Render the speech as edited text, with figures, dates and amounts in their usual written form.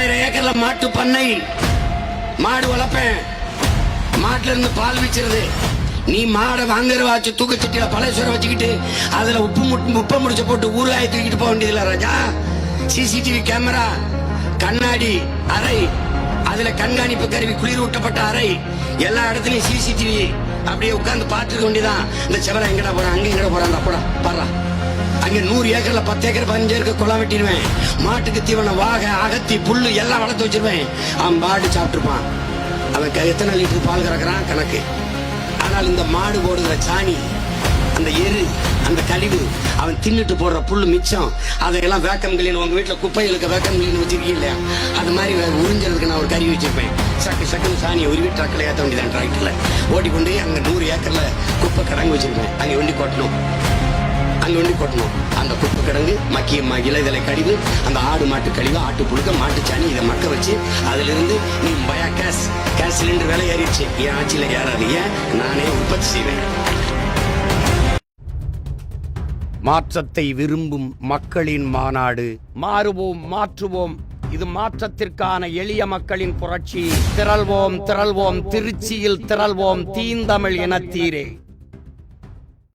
1000 ஏக்கர்ல மாட்டு பண்ணை, மாடு வளர்ப்பேன், மாட்டுல இருந்து பால் விச்சுறது. நீ மாடை வாங்கறவாச்சு தூக்கச்சட்டியில பழைய வச்சுக்கிட்டு அதுல உப்பை முடிச்ச போட்டு ஊறுகாய தூக்கிட்டு போக வேண்டியதில்ல ராஜா. சிசிடிவி கேமரா, கண்ணாடி அறை, அதுல கண்காணிப்பு கருவி, குளிர் ஊட்டப்பட்ட அறை, எல்லா இடத்துலயும் சிசிடிவி. அப்படியே உட்கார்ந்து பார்த்துக்க வேண்டியதான். இந்த செவலை எங்கடா போறான், அங்க எங்கடா போறான், அப்படா பாடுறா. அங்க 100 ஏக்கர்ல 10 ஏக்கர் 15 ஏக்கர் குளம் வெட்டிடுவேன். மாட்டுக்கு தீவனம், வாகை, அகத்தி, புல்லு எல்லாம் வளர்த்து வச்சிருவேன். அவன் பாடு சாப்பிட்டுருப்பான். அவன் எத்தனை லிட்டர் பால் கறக்குறான் கணக்கு. ஆனால் இந்த மாடு போடுகிற சாணி, அந்த எரு, அந்த கழிவு, அவன் தின்னுட்டு போடுற புல்லு மிச்சம், அதையெல்லாம் வேக்கம் கிளீன். உங்க வீட்டுல குப்பைகளுக்கு வேக்கம் கிளீன் வச்சிருக்கீங்க இல்லையா, அது மாதிரி உறிஞ்சதுக்கு நான் ஒரு கருவி வச்சிருப்பேன். சக்குன்னு சாணியை ஒரு வீட்டு ட்ரக்கில் ஏற்ற வேண்டியதான். டிராக்டர்ல ஓட்டிக்கொண்டு அங்க 100 ஏக்கர்ல குப்பை கிடங்கு வச்சிருப்பேன். அங்கே வண்டி கொட்டணும், அந்த குப்பை கிடங்கு மக்கிய இலைதலை கழிவு, அந்த ஆடு மாட்டு கழிவு, ஆட்டு புழுக்க, மாட்டு சாணி, இதை மக்க வச்சு அதுல இருந்து நீ பயா கேஸ் சிலிண்டர் விலை ஏறிடுச்சு. என் ஆட்சியில ஏறாது, ஏன் நானே உற்பத்தி செய்வேன். மாற்றத்தை விரும்பும் மக்களின் மாநாடு. மாறுவோம், மாற்றுவோம். இது மாற்றத்திற்கான எளிய மக்களின் புரட்சி. திரள்வோம், திருச்சியில் திரள்வோம், தீந்தமிழ் இனத்தீரே.